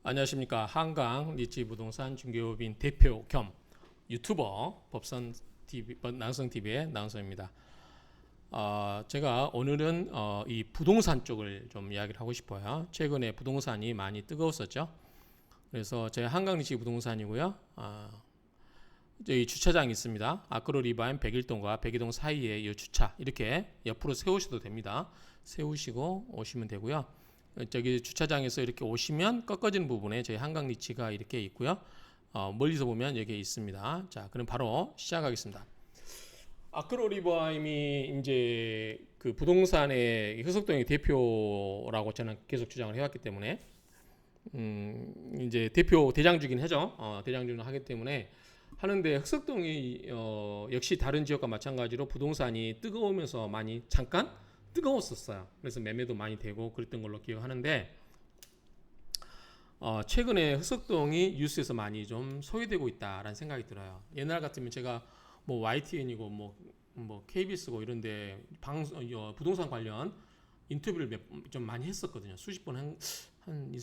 안녕하십니까. 한강 리치 부동산 중개업인 대표 겸 유튜버 법선 TV, 나성성 TV의 나성성입니다. 제가 오늘은 이 부동산 쪽을 좀 이야기를 하고 싶어요. 최근에 부동산이 많이 뜨거웠었죠. 그래서 제 한강 리치 부동산이고요. 저희 주차장이 있습니다. 아크로 리바인 101동과 102동 사이에 이 주차 이렇게 옆으로 세우셔도 됩니다. 세우시고 오시면 되고요. 저기 주차장에서 이렇게 오시면 꺾어지는 부분에 저희 한강 리치가 이렇게 있고요. 멀리서 보면 여기 있습니다. 자, 그럼 바로 시작하겠습니다. 아크로 리바임이 이제 그 부동산의 효석동의 대표라고 저는 계속 주장을 해왔기 때문에 이제 대표 대장주긴 하죠. 대장주는 하기 때문에 하는데 흑석동이 역시 다른 지역과 마찬가지로 부동산이 뜨거우면서 많이 잠깐 뜨거웠었어요. 그래서 매매도 많이 되고 그랬던 걸로 기억하는데 최근에 흑석동이 뉴스에서 많이 좀 소외되고 있다라는 생각이 들어요. 옛날 같으면 제가 뭐 YTN이고 뭐 KBS고 이런데 부동산 관련 인터뷰를 좀 많이 했었거든요. 수십 번 한 2,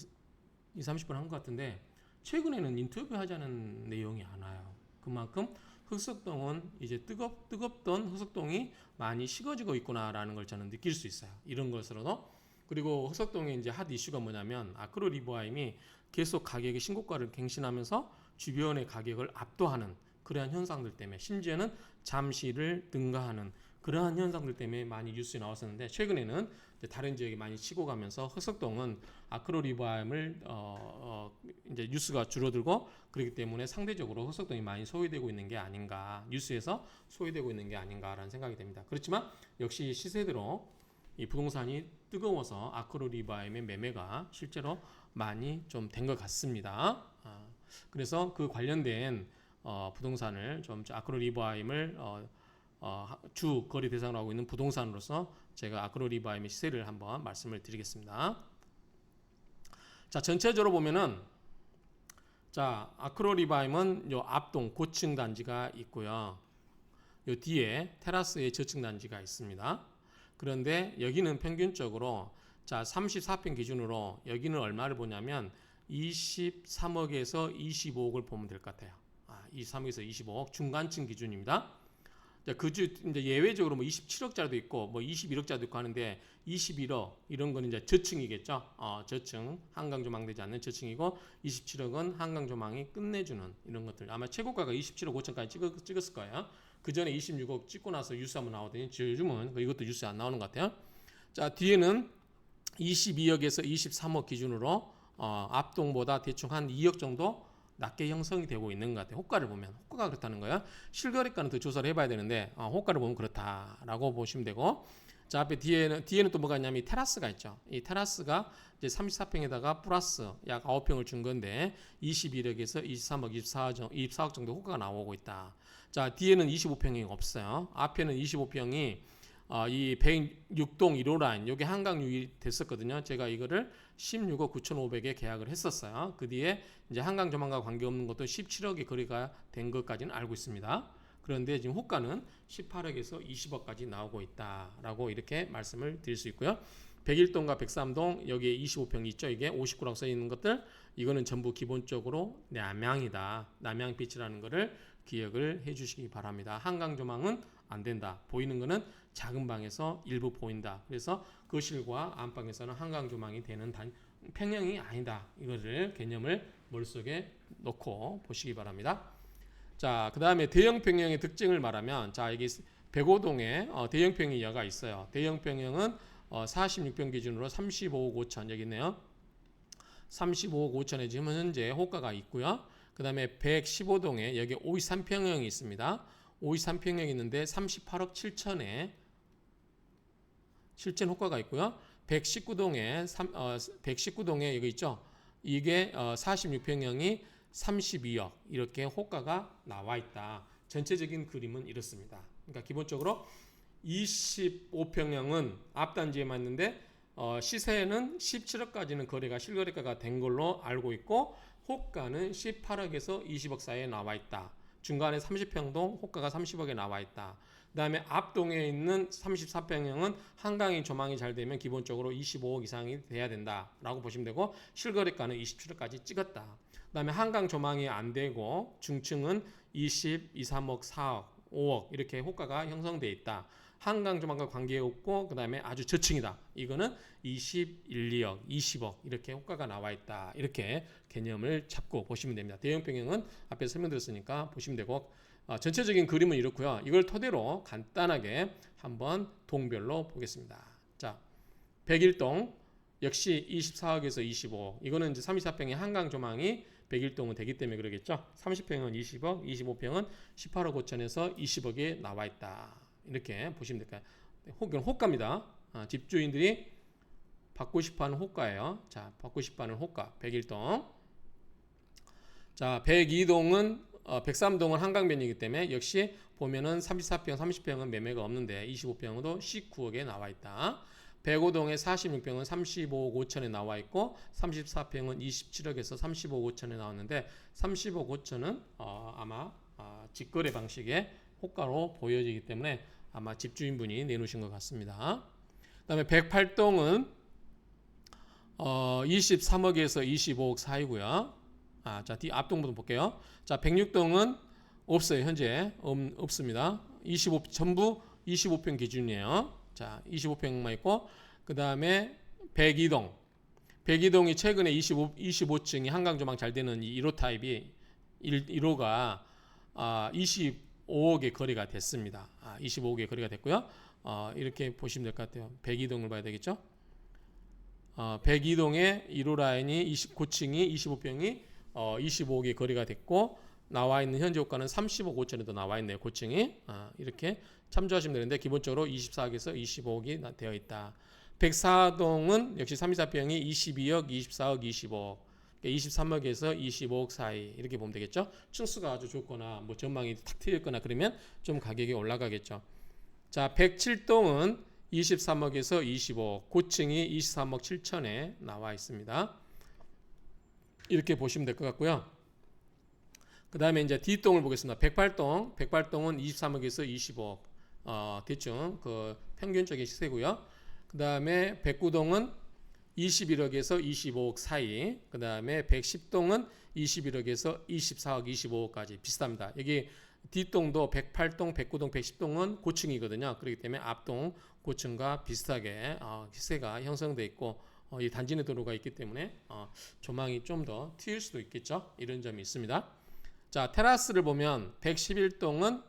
30번 한 것 같은데 최근에는 인터뷰 하자는 내용이 안 와요. 그만큼 흑석동은 이제 뜨겁던 흑석동이 많이 식어지고 있구나라는 걸 저는 느낄 수 있어요. 이런 것으로도. 그리고 흑석동의 이제 핫 이슈가 뭐냐면 아크로 리바임이 계속 가격의 신고가를 갱신하면서 주변의 가격을 압도하는 그러한 현상들 때문에 심지어는 잠시를 등가하는 그러한 현상들 때문에 많이 뉴스에 나왔었는데 최근에는 다른 지역이 많이 치고 가면서 흑석동은 아크로 리바임을 이제 뉴스가 줄어들고 그렇기 때문에 상대적으로 흑석동이 많이 소외되고 있는 게 아닌가, 뉴스에서 소외되고 있는 게 아닌가라는 생각이 됩니다. 그렇지만 역시 시세대로 이 부동산이 뜨거워서 아크로 리바임의 매매가 실제로 많이 좀 된 것 같습니다. 그래서 그 관련된 부동산을 좀 아크로 리바임을 주 거래 대상으로 하고 있는 부동산으로서 제가 아크로 리바임의 시세를 한번 말씀을 드리겠습니다. 자, 전체적으로 보면은 자, 아크로 리바임은 요 앞동 고층 단지가 있고요. 요 뒤에 테라스의 저층 단지가 있습니다. 그런데 여기는 평균적으로 자, 34평 기준으로 여기는 얼마를 보냐면 23억에서 25억을 보면 될 것 같아요. 23억에서 25억 중간층 기준입니다. 그주 이제 예외적으로 뭐 27억짜리도 있고 뭐 21억짜리도 있고 하는데 21억 이런 거는 이제 저층이겠죠. 저층 한강 조망되지 않는 저층이고 27억은 한강 조망이 끝내주는 이런 것들. 아마 최고가가 27억 5천까지 찍었을 거예요. 그 전에 26억 찍고 나서 뉴스 한번 나오더니 요즘은 이것도 뉴스에 안 나오는 것 같아요. 자, 뒤에는 22억에서 23억 기준으로 앞동보다 대충 한 2억 정도 낮게 형성이 되고 있는 것 같아요. 호가를 보면 호가가 그렇다는 거예요. 실거래가는 더 조사를 해봐야 되는데 호가를 보면 그렇다라고 보시면 되고, 자 앞에 뒤에는 또 뭐가 있냐면 이 테라스가 있죠. 이 테라스가 이제 34평에다가 플러스 약 9평을 준 건데 21억에서 23억, 24억 정도 호가가 나오고 있다. 자 뒤에는 25평이 없어요. 앞에는 25평이 이 106동 1호 라인 요게 한강 유입 됐었거든요. 제가 이거를 16억 9,500에 계약을 했었어요. 그 뒤에 이제 한강 조망과 관계없는 것도 17억에 거래가 된 것까지는 알고 있습니다. 그런데 지금 호가는 18억에서 20억까지 나오고 있다라고 이렇게 말씀을 드릴 수 있고요. 101동과 103동 여기에 25평이 있죠. 이게 59라고 써 있는 것들 이거는 전부 기본적으로 남향이다. 남향빛이라는 거를 기억을 해 주시기 바랍니다. 한강 조망은 안 된다. 보이는 거는 작은 방에서 일부 보인다. 그래서 거실과 안방에서는 한강 조망이 되는 평형이 아니다. 이거를 개념을 머릿속에 놓고 보시기 바랍니다. 자, 그 다음에 대형 평형의 특징을 말하면 자, 여기 105동에 대형 평형이가 있어요. 대형 평형은 46평 기준으로 35억 5천 여기 있네요. 35억 5천에 지금 현재 호가가 있고요. 그 다음에 115동에 여기 53평형이 있습니다. 53평형이 있는데 38억 7천에 실전 호가가 있고요. 119동에 여기 있죠. 이게 46평형이 32억 이렇게 호가가 나와 있다. 전체적인 그림은 이렇습니다. 그러니까 기본적으로 25평형은 앞단지에만 있는데 시세는 17억까지는 거래가 실거래가가 된 걸로 알고 있고 호가는 18억에서 20억 사이에 나와 있다. 중간에 30평동 호가가 30억에 나와 있다. 그다음에 앞동에 있는 34평형은 한강이 조망이 잘 되면 기본적으로 25억 이상이 돼야 된다라고 보시면 되고 실거래가는 27억까지 찍었다. 그다음에 한강 조망이 안 되고 중층은 20, 2, 3억, 4억, 5억 이렇게 호가가 형성돼 있다. 한강 조망과 관계없고 그다음에 아주 저층이다. 이거는 21, 2억, 20억 이렇게 호가가 나와 있다. 이렇게 개념을 잡고 보시면 됩니다. 대형평형은 앞에서 설명드렸으니까 보시면 되고 전체적인 그림은 이렇고요. 이걸 토대로 간단하게 한번 동별로 보겠습니다. 자, 101동 역시 24억에서 25억. 이거는 이제 34평의 한강 조망이 101동은 되기 때문에 그러겠죠. 30평은 20억, 25평은 18억 5천에서 20억에 나와 있다. 이렇게 보시면 될까요? 이건 호가입니다. 집주인들이 받고 싶어하는 호가예요. 자, 받고 싶어하는 호가 101동. 자, 102동은 103동은 한강변이기 때문에 역시 보면은 34평, 30평은 매매가 없는데 25평도 19억에 나와 있다. 105동의 46평은 35억 5천에 나와 있고 34평은 27억에서 35억 5천에 나왔는데 30억 5천은 아마 직거래 방식의 호가로 보여지기 때문에 아마 집주인분이 내놓으신 것 같습니다. 그 다음에 108동은 23억에서 25억 사이고요. 자, 뒤 앞동부터 볼게요. 자, 106동은 없어요. 현재 없습니다. 전부 25평 기준이에요. 자, 25평만 있고 그 다음에 102동. 102동이 최근에 25층이 한강 조망 잘 되는 이 1호 타입이 1호가 25억의 거래가 됐습니다. 25억의 거래가 됐고요. 이렇게 보시면 될 것 같아요. 102동을 봐야 되겠죠. 102동의 1호 라인이 고층이 25평이 25억의 거래가 됐고 나와 있는 현재 호가는 30억 5천에도 나와 있네요. 고층이 이렇게 참조하시면 되는데 기본적으로 24억에서 25억이 되어 있다. 104동은 역시 34평이 22억, 24억, 25억, 23억에서 25억 사이 이렇게 보면 되겠죠. 층수가 아주 좋거나 뭐 전망이 탁 트여 있거나 그러면 좀 가격이 올라가겠죠. 자, 107동은 23억에서 25억, 고층이 23억 7천에 나와 있습니다. 이렇게 보시면 될 것 같고요. 그 다음에 이제 뒷동을 보겠습니다. 108동, 108동은 23억에서 25억, 대충 그 평균적인 시세고요. 그 다음에 109동은 21억에서 25억 사이, 그 다음에 110동은 21억에서 24억, 25억까지 비슷합니다. 여기 뒷동도 108동, 109동, 110동은 고층이거든요. 그렇기 때문에 앞동 고층과 비슷하게 시세가 형성돼 있고 이 단지 내 도로가 있기 때문에 조망이 좀 더 튀일 수도 있겠죠. 이런 점이 있습니다. 자, 테라스를 보면 111동은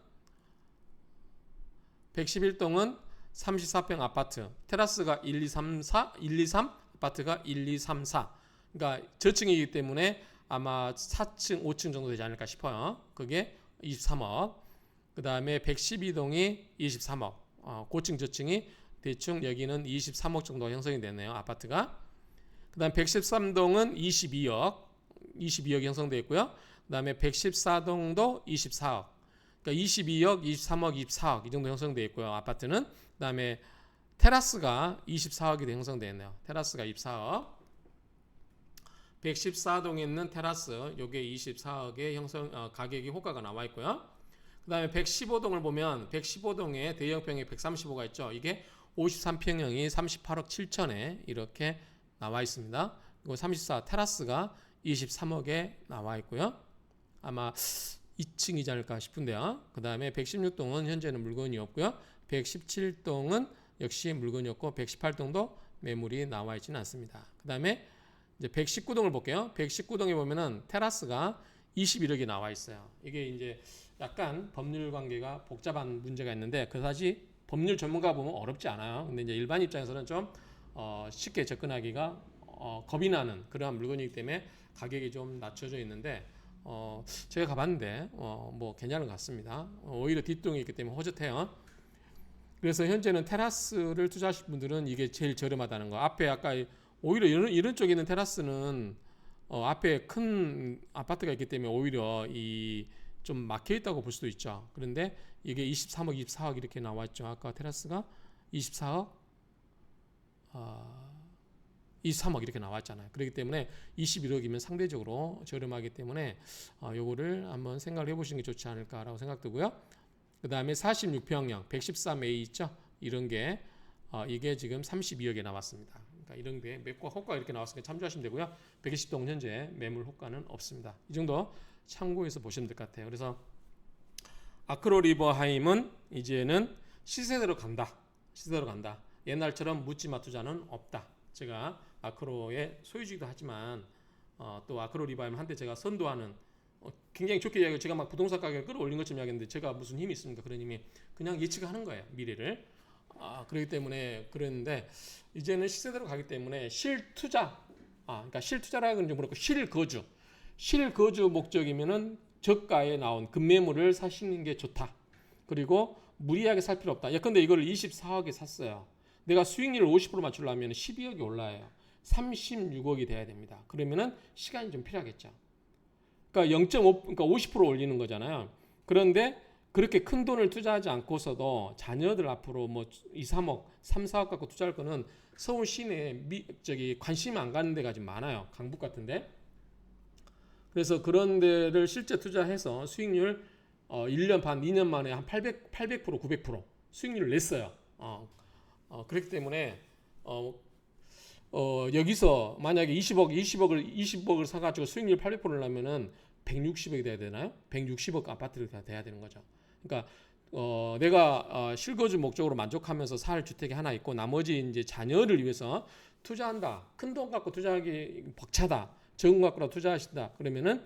34평 아파트. 테라스가 1, 2, 3, 4, 1, 2, 3, 아파트가 1, 2, 3, 4. 그러니까 저층이기 때문에 아마 4층, 5층 정도 되지 않을까 싶어요. 그게 23억. 그 다음에 112동이 23억. 고층 저층이 대충 여기는 23억 정도 형성이 되네요. 아파트가. 그 다음 113동은 22억 형성되어 있고요. 그 다음에 114동도 24억. 그러니까 22억, 23억, 24억 이 정도 형성되어 있고요. 아파트는. 그 다음에 테라스가 24억이 형성되어 있네요. 테라스가 24억. 114동에 있는 테라스, 요게 24억의 가격이 호가가 나와 있고요. 그 다음에 115동을 보면 115동에 대형평이 135가 있죠. 이게 53평형이 38억 7천에 이렇게 나와 있습니다. 그리고 34 테라스가 23억에 나와 있고요. 아마 2층이지 않을까 싶은데요. 그 다음에 116동은 현재는 물건이 없고요. 117동은 역시 물건이 없고 118동도 매물이 나와 있지는 않습니다. 그 다음에 이제 119동을 볼게요. 119동에 보면은 테라스가 21억이 나와 있어요. 이게 이제 약간 법률 관계가 복잡한 문제가 있는데 그다지 법률 전문가 보면 어렵지 않아요. 근데 이제 일반 입장에서는 좀 쉽게 접근하기가 겁이 나는 그러한 물건이기 때문에 가격이 좀 낮춰져 있는데 제가 가봤는데 뭐 괜찮은 것 같습니다. 오히려 뒷동이 있기 때문에 허젓해요. 그래서 현재는 테라스를 투자하실 분들은 이게 제일 저렴하다는 거. 앞에 아까 오히려 이런 쪽에 있는 테라스는 앞에 큰 아파트가 있기 때문에 오히려 이 좀 막혀 있다고 볼 수도 있죠. 그런데 이게 23억, 24억 이렇게 나왔죠. 아까 테라스가 24억, 23억 이렇게 나왔잖아요. 그렇기 때문에 21억이면 상대적으로 저렴하기 때문에 요거를 한번 생각을 해보시는 게 좋지 않을까라고 생각되고요. 그 그 다음에 46평형 113A 있죠? 이런 게 이게 지금 32억에 나왔습니다. 그러니까 이런 게 매과 호가가 이렇게 나왔으니까 참조하시면 되고요. 120동 현재 매물 호가는 없습니다. 이 정도 참고해서 보시면 될 것 같아요. 그래서 아크로 리버하임은 이제는 시세대로 간다. 시세대로 간다. 옛날처럼 묻지마 투자는 없다. 제가 아크로의 소유주기도 하지만 또 아크로 리버하임 한때 제가 선도하는 굉장히 좋게 이야기해요. 제가 막 부동산 가격을 끌어올린 것처럼 이야기했는데 제가 무슨 힘이 있습니까? 그런 힘이 그냥 예측하는 거예요. 미래를. 그렇기 때문에 그랬는데 이제는 시세대로 가기 때문에 실투자, 그러니까 실투자라는 건 그렇고 실거주, 실거주 목적이면은 저가에 나온 급매물을 사시는 게 좋다. 그리고 무리하게 살 필요 없다. 근데 이걸 24억에 샀어요. 내가 수익률을 50% 맞추려면 12억이 올라요. 36억이 돼야 됩니다. 그러면은 시간이 좀 필요하겠죠. 그러니까 0.5, 그러니까 50% 올리는 거잖아요. 그런데 그렇게 큰 돈을 투자하지 않고서도 자녀들 앞으로 뭐 2, 3억, 3, 4억 갖고 투자할 거는 서울 시내에 관심 안 가는 데가 좀 많아요. 강북 같은데. 그래서 그런 데를 실제 투자해서 수익률 1년 반, 2년 만에 한 800%, 900% 수익률을 냈어요. 그렇기 때문에 여기서 만약에 20억을 사가지고 수익률 800%를 내면은 160억이 돼야 되나요? 160억 아파트가 돼야 되는 거죠. 그러니까 내가 실거주 목적으로 만족하면서 살 주택이 하나 있고 나머지 이제 자녀를 위해서 투자한다. 큰 돈 갖고 투자하기 벅차다. 적은 것 갖고 투자하신다. 그러면은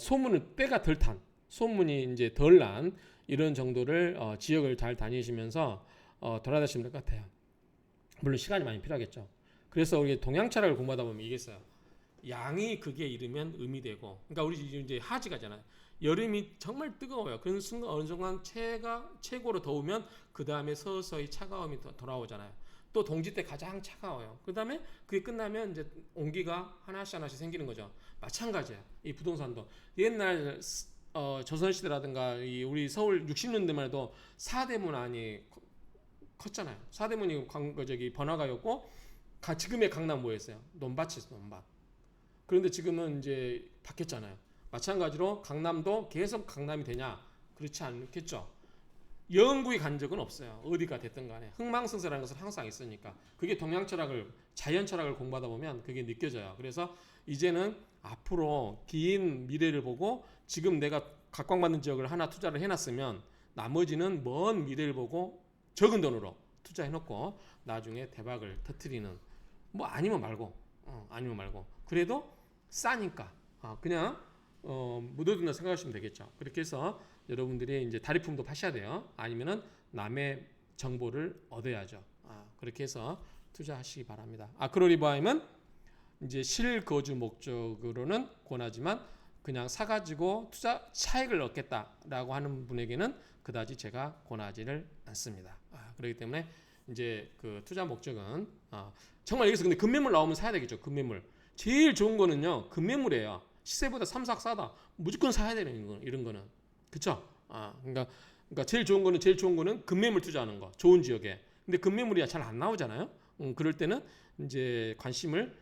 소문은 때가 덜 탄, 소문이 이제 덜 난 이런 정도를 지역을 잘 다니시면서 돌아다니시면 될 것 같아요. 물론 시간이 많이 필요하겠죠. 그래서 우리 동양 철학을 공부하다 보면 이게 있어요. 양이 극에 이르면 음이 되고, 그러니까 우리 이제 하지 가잖아요. 여름이 정말 뜨거워요. 그런 순간 어느 순간 최고로 더우면 그 다음에 서서히 차가움이 돌아오잖아요. 또 동지 때 가장 차가워요. 그 다음에 그게 끝나면 이제 온기가 하나씩 생기는 거죠. 마찬가지야. 이 부동산도 옛날 조선시대라든가 우리 서울 60년대만 해도 사대문안이 컸잖아요. 사대문이 번화가였고 지금의 강남 뭐였어요? 논밭이었어요. 논밭. 그런데 지금은 이제 바뀌었잖아요. 마찬가지로 강남도 계속 강남이 되냐? 그렇지 않겠죠. 영구히 간 적은 없어요. 어디가 됐든 간에 흥망성쇠라는 것은 항상 있으니까. 그게 동양 철학을, 자연 철학을 공부하다 보면 그게 느껴져요. 그래서 이제는 앞으로 긴 미래를 보고 지금 내가 각광받는 지역을 하나 투자를 해놨으면 나머지는 먼 미래를 보고 적은 돈으로 투자해놓고 나중에 대박을 터뜨리는, 뭐 아니면 말고 그래도 싸니까 그냥 묻어둔다 생각하시면 되겠죠. 그렇게 해서 여러분들이 이제 다리품도 파셔야 돼요. 아니면은 남의 정보를 얻어야죠. 그렇게 해서 투자하시기 바랍니다. 아크로리바임은 이제 실거주 목적으로는 권하지만 그냥 사가지고 투자 차익을 얻겠다라고 하는 분에게는 그다지 제가 권하지를 않습니다. 그렇기 때문에 이제 그 투자 목적은 정말 여기서 근데 급매물 나오면 사야 되겠죠. 급매물 제일 좋은 거는요, 급매물이에요. 시세보다 3, 4억 싸다. 무조건 사야 되는 거, 이런 거는. 그쵸? 그러니까 제일 좋은 거는 급매물 투자하는 거. 좋은 지역에. 근데 급매물이 잘 안 나오잖아요. 그럴 때는 이제 관심을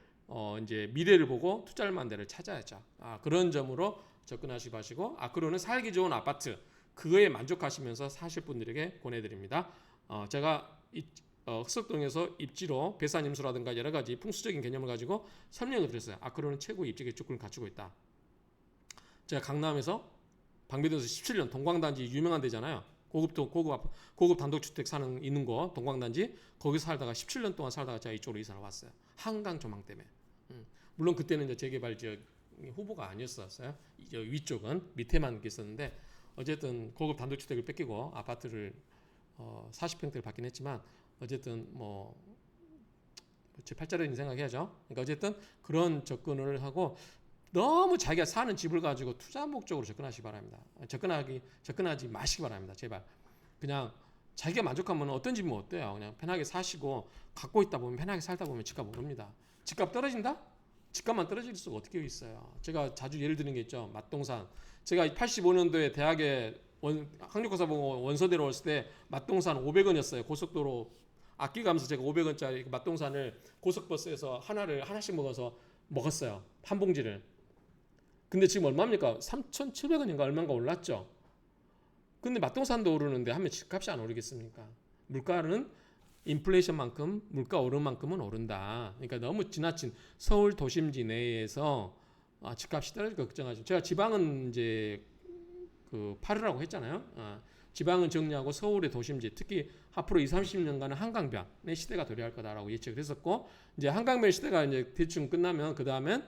이제 미래를 보고 투자할 만한 데를 찾아야죠. 그런 점으로 접근하시기 바시고, 아크로는 살기 좋은 아파트, 그거에 만족하시면서 사실 분들에게 권해드립니다. 제가 흑석동에서 입지로 배산임수라든가 여러 가지 풍수적인 개념을 가지고 설명을 드렸어요. 아크로는 최고의 입지 조건을 갖추고 있다. 제가 강남에서 방배동에서 17년 동광단지 유명한 데잖아요. 고급 단독주택 있는 거 동광단지, 거기서 살다가 17년 동안 살다가 제가 이쪽으로 이사를 왔어요. 한강 조망 때문에. 물론 그때는 이제 재개발 지역 후보가 아니었어요. 위쪽은 밑에만 있었는데 어쨌든 고급 단독주택을 뺏기고 아파트를 40평대를 받긴 했지만 어쨌든 제 팔자를 생각해야죠. 그러니까 어쨌든 그런 접근을 하고 너무 자기가 사는 집을 가지고 투자 목적으로 접근하시기 바랍니다. 접근하지 마시기 바랍니다. 제발. 그냥 자기가 만족하면 어떤 집이면 어때요? 그냥 편하게 사시고 갖고 있다 보면 편하게 살다 보면 집값 오릅니다. 집값 떨어진다? 집값만 떨어질 수가 어떻게 있어요? 제가 자주 예를 드는 게 있죠. 맛동산. 제가 85년도에 대학에 학력고사 보고 원서대로 왔을 때 맛동산 500원이었어요. 고속도로 아끼가면서 제가 500원짜리 맛동산을 고속버스에서 하나씩 먹었어요. 한 봉지를. 근데 지금 얼마입니까? 3,700원인가 얼마인가 올랐죠. 근데 맛동산도 오르는데 하면 집값이 안 오르겠습니까? 물가는 인플레이션만큼 물가 오른 만큼은 오른다. 그러니까 너무 지나친 서울 도심지 내에서 집값이 떨어질 거 걱정하죠. 제가 지방은 이제 그 팔으라고 했잖아요. 지방은 정리하고 서울의 도심지, 특히 앞으로 20, 30년간은 한강변의 시대가 도래할 거다라고 예측을 했었고, 이제 한강변 시대가 이제 대충 끝나면 그 다음엔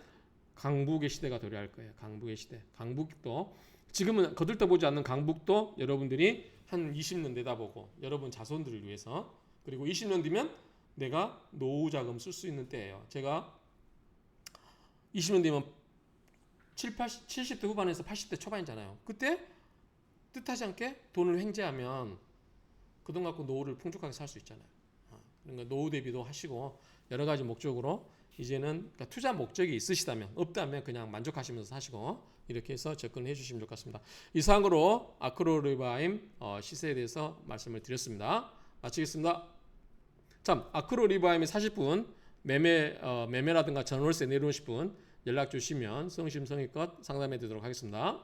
강북의 시대가 도래할 거예요. 강북의 시대. 강북도 지금은 거들떠보지 않는 강북도 여러분들이 한 20년 내다보고 여러분 자손들을 위해서, 그리고 20년 뒤면 내가 노후 자금 쓸 수 있는 때예요. 제가 20년 뒤면 70대 후반에서 80대 초반이잖아요. 그때 뜻하지 않게 돈을 횡재하면 그 돈 갖고 노후를 풍족하게 살 수 있잖아요. 그러니까 노후 대비도 하시고 여러 가지 목적으로 이제는 그러니까 투자 목적이 있으시다면, 없다면 그냥 만족하시면서 사시고 이렇게 해서 접근해 주시면 좋을 것 같습니다. 이상으로 아크로리바임 시세에 대해서 말씀을 드렸습니다. 마치겠습니다. 참, 아크로리바임에 사실 분 매매라든가 전월세 내놓으실 분 연락 주시면 성심성의껏 상담해 드리도록 하겠습니다.